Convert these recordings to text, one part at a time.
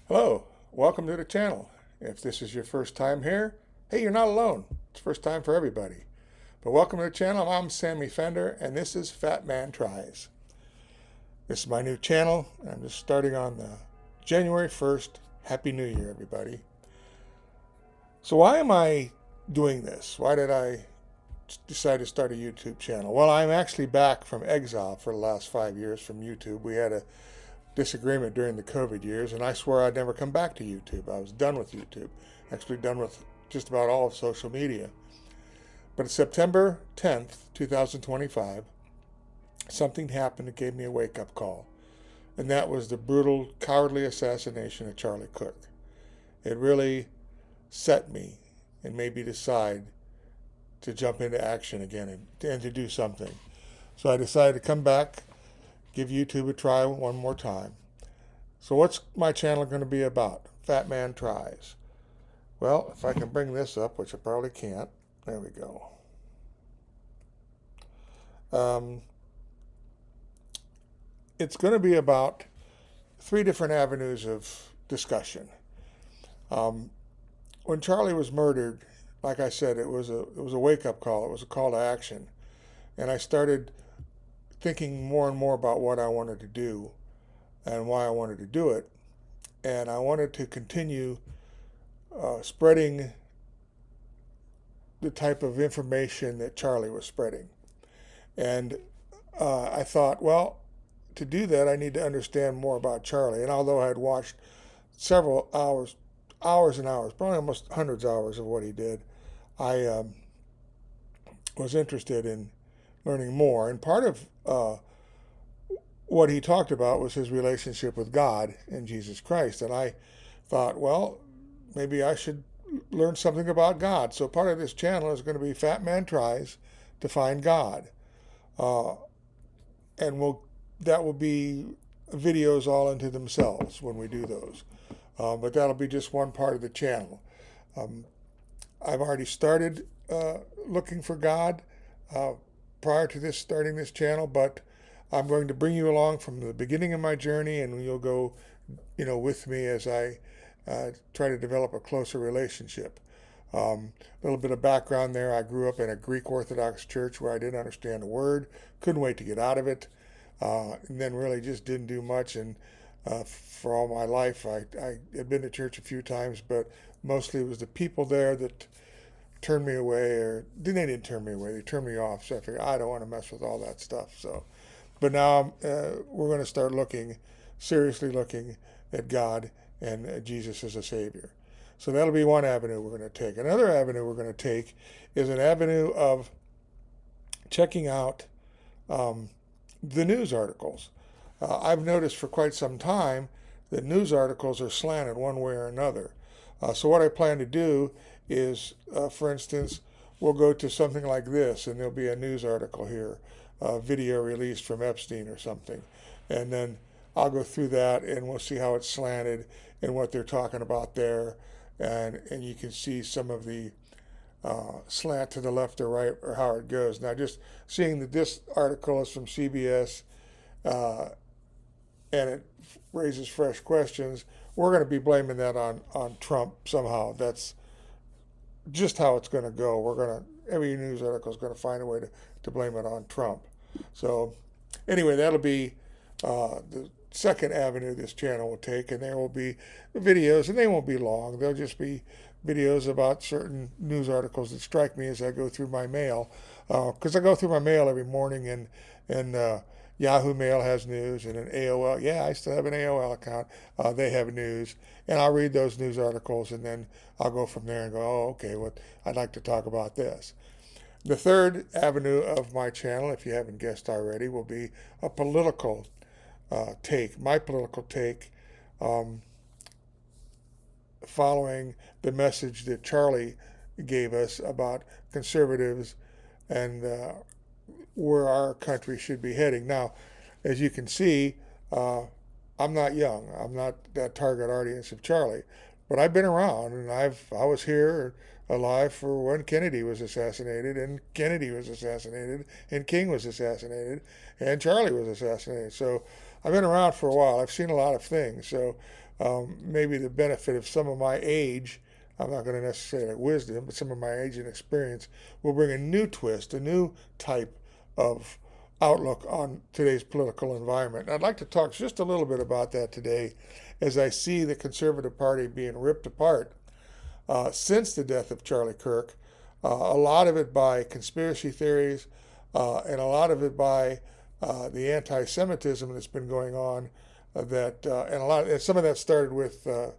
Hello, welcome to the channel. If this is your first time here, hey, you're not alone. It's first time for everybody. But welcome to the channel. I'm Sammy Fender, and this is FatManTries. This is my new channel. I'm just starting on the January 1st. Happy New Year, everybody. So why am I doing this? Why did I decide to start a YouTube channel? Well, I'm actually back from exile for the last 5 years from YouTube. We had a disagreement during the COVID years, and I swore I'd never come back to YouTube. I was done with YouTube, actually done with just about all of social media. But September 10th, 2025, something happened that gave me a wake-up call, and that was the brutal, cowardly assassination of Charlie Kirk. It really set me and made me decide to jump into action again and to do something. So I decided to come back, give YouTube a try one more time. So what's my channel going to be about? FatManTries. Well, if I can bring this up, which I probably can't. There we go. It's going to be about 3 different avenues of discussion. When Charlie was murdered, like I said, it was a wake-up call. It was a call to action. And I started thinking more and more about what I wanted to do and why I wanted to do it. And I wanted to continue spreading the type of information that Charlie was spreading. And I thought, well, to do that, I need to understand more about Charlie. And although I had watched several hours and hours, probably almost hundreds of hours of what he did, I was interested in learning more. And part of what he talked about was his relationship with God and Jesus Christ. And I thought, well, maybe I should learn something about God. So part of this channel is going to be FatManTries to find God. And that will be videos all into themselves when we do those. But that'll be just one part of the channel. I've already started looking for God prior to starting this channel, but I'm going to bring you along from the beginning of my journey, and you'll go, with me as I try to develop a closer relationship. A little bit of background there. I grew up in a Greek Orthodox church where I didn't understand a word, couldn't wait to get out of it, and then really just didn't do much. And for all my life, I had been to church a few times, but mostly it was the people there that turned me away, or they didn't turn me away, they turned me off. So I figured I don't want to mess with all that stuff. But now we're going to start seriously looking at God and Jesus as a Savior. So that'll be one avenue we're going to take. Another avenue we're going to take is an avenue of checking out the news articles. I've noticed for quite some time that news articles are slanted one way or another. So what I plan to do is, for instance, we'll go to something like this, and there'll be a news article here, a video released from Epstein or something. And then I'll go through that, and we'll see how it's slanted and what they're talking about there. And you can see some of the slant to the left or right, or how it goes. Now, just seeing that this article is from CBS, and it raises fresh questions, we're going to be blaming that on Trump somehow. That's just how it's going to go. Every news article is going to find a way to blame it on Trump. So anyway, that'll be the second avenue this channel will take, and there will be videos, and they won't be long. They'll just be videos about certain news articles that strike me as I go through my mail, because I go through my mail every morning, and Yahoo Mail has news, and an AOL. Yeah, I still have an AOL account. They have news, and I'll read those news articles, and then I'll go from there and go, oh, okay, I'd like to talk about this. The third avenue of my channel, if you haven't guessed already, will be a political take, my political take, following the message that Charlie gave us about conservatives and where our country should be heading. Now, as you can see, I'm not young. I'm not that target audience of Charlie, but I've been around, and I was here alive for when Kennedy was assassinated, and Kennedy was assassinated, and King was assassinated, and Charlie was assassinated. So I've been around for a while. I've seen a lot of things. So maybe the benefit of some of my age. I'm not going to necessarily wisdom, but some of my age and experience will bring a new twist, a new type of outlook on today's political environment. And I'd like to talk just a little bit about that today as I see the Conservative Party being ripped apart since the death of Charlie Kirk. A lot of it by conspiracy theories, and a lot of it by the anti-Semitism that's been going on. And some of that started with the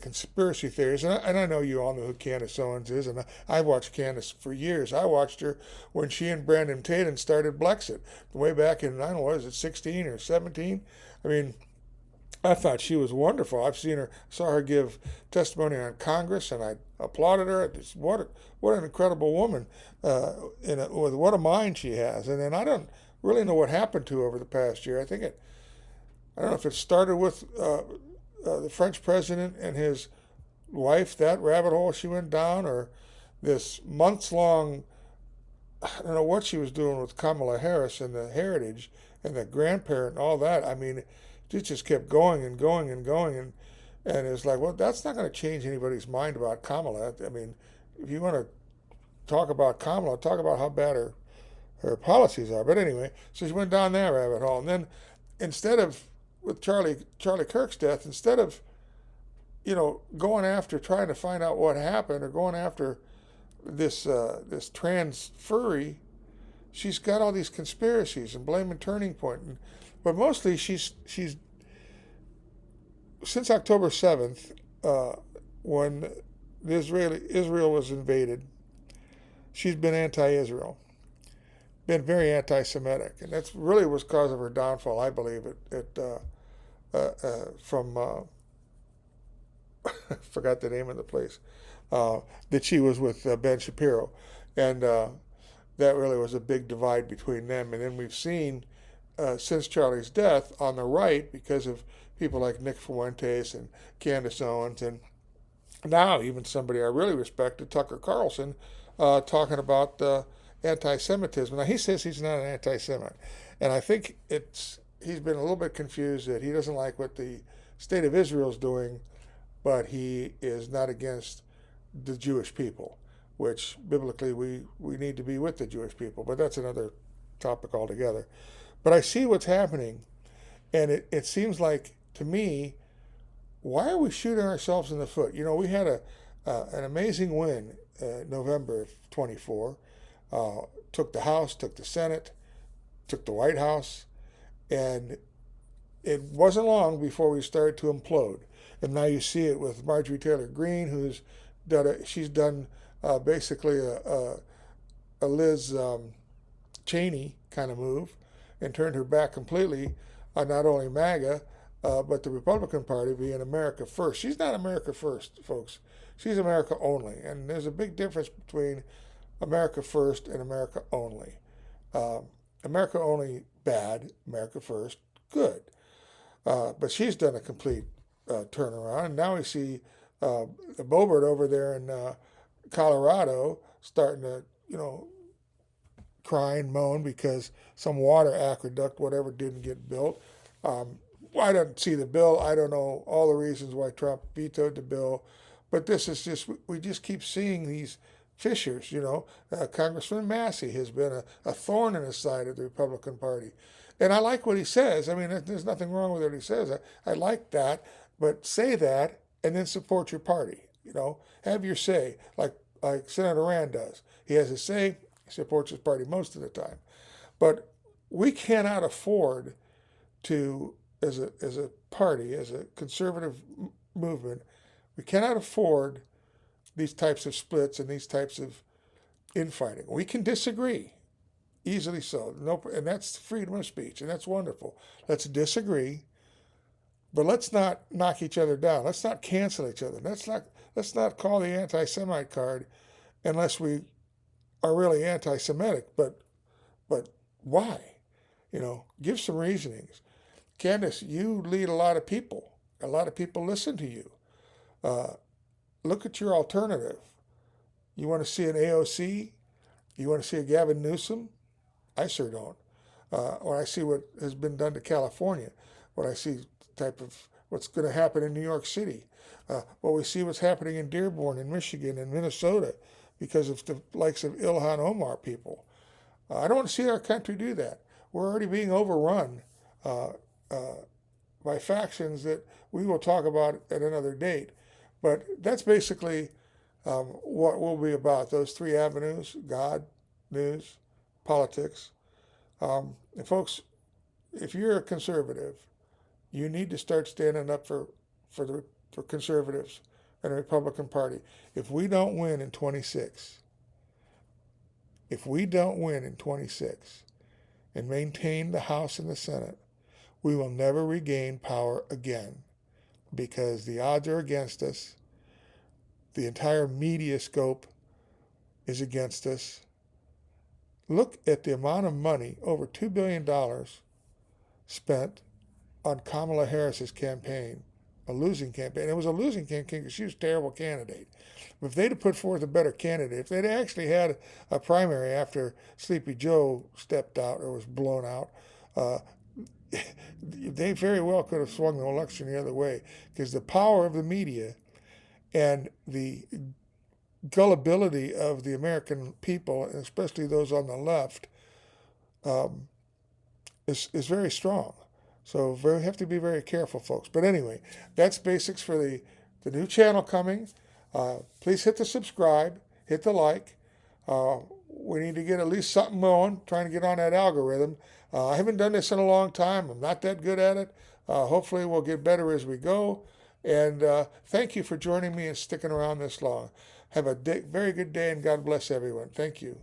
conspiracy theories. And I know you all know who Candace Owens is, and I've watched Candace for years. I watched her when she and Brandon Tatum started Blexit way back in, I don't know, was it 16 or 17? I mean, I thought she was wonderful. Saw her give testimony on Congress, and I applauded her. What an incredible woman, with what a mind she has. And then I don't really know what happened to her over the past year. I don't know if it started with the French president and his wife, that rabbit hole she went down, or this months long, I don't know what she was doing with Kamala Harris and the heritage and the grandparent and all that. I mean, it just kept going and going and going. And it's like, well, that's not going to change anybody's mind about Kamala. I mean, if you want to talk about Kamala, talk about how bad her policies are. But anyway, so she went down that rabbit hole. And then with Charlie Kirk's death, instead of, going after trying to find out what happened or going after this trans furry, she's got all these conspiracies and blaming Turning Point. But mostly she's since October 7th, when Israel was invaded, she's been anti-Israel, been very anti-Semitic, and that's really was cause of her downfall, I believe. From forgot the name of the place that she was with Ben Shapiro, and that really was a big divide between them. And then we've seen since Charlie's death on the right, because of people like Nick Fuentes and Candace Owens, and now even somebody I really respected, Tucker Carlson, talking about anti-Semitism. Now he says he's not an anti-Semite, and I think he's been a little bit confused that he doesn't like what the state of Israel is doing, but he is not against the Jewish people, which biblically we need to be with the Jewish people, but that's another topic altogether. But I see what's happening, and it seems like, to me, why are we shooting ourselves in the foot? We had an amazing win November of 24, took the House, took the Senate, took the White House, and it wasn't long before we started to implode. And now you see it with Marjorie Taylor Greene, she's done basically a Liz Cheney kind of move, and turned her back completely on not only MAGA, but the Republican Party being America first. She's not America first, folks. She's America only. And there's a big difference between America first and America only. America only, bad. America first, good. But she's done a complete turnaround. And now we see Boebert over there in Colorado starting to, cry and moan because some water aqueduct, whatever, didn't get built. I don't see the bill. I don't know all the reasons why Trump vetoed the bill. But this is we just keep seeing these fissures, Congressman Massey has been a thorn in the side of the Republican Party. And I like what he says. I mean, there's nothing wrong with what he says. I like that. But say that and then support your party. Have your say, like Senator Rand does. He has his say. He supports his party most of the time. But we cannot afford to, as a party, as a conservative movement, we cannot afford these types of splits and these types of infighting. We can disagree, easily so. And that's freedom of speech, and that's wonderful. Let's disagree, but let's not knock each other down. Let's not cancel each other. Let's not call the anti-Semite card unless we are really anti-Semitic. But why? Give some reasonings. Candace, you lead a lot of people. A lot of people listen to you. Look at your alternative. You want to see an AOC? You want to see a Gavin Newsom? I sure don't. When I see what has been done to California, when I see the type of what's going to happen in New York City. Well, we see what's happening in Dearborn, in Michigan, and Minnesota because of the likes of Ilhan Omar people. I don't want to see our country do that. We're already being overrun uh, uh, by factions that we will talk about at another date. But that's basically what we'll be about, those three avenues: God, news, politics. And folks, if you're a conservative, you need to start standing up for conservatives and the Republican Party. If we don't win in 26, if we don't win in 26 and maintain the House and the Senate, we will never regain power again because the odds are against us. The entire media scope is against us. Look at the amount of money, over $2 billion spent on Kamala Harris's campaign, a losing campaign. It was a losing campaign because she was a terrible candidate. But if they'd have put forth a better candidate, if they'd actually had a primary after Sleepy Joe stepped out or was blown out, they very well could have swung the election the other way because the power of the media and the gullibility of the American people, and especially those on the left, is very strong. So we have to be very careful, folks. But anyway, that's basics for the new channel coming. Please hit the subscribe, hit the like. We need to get at least something going, trying to get on that algorithm. I haven't done this in a long time. I'm not that good at it. Hopefully we'll get better as we go. And thank you for joining me and sticking around this long. Have a very good day, and God bless everyone. Thank you.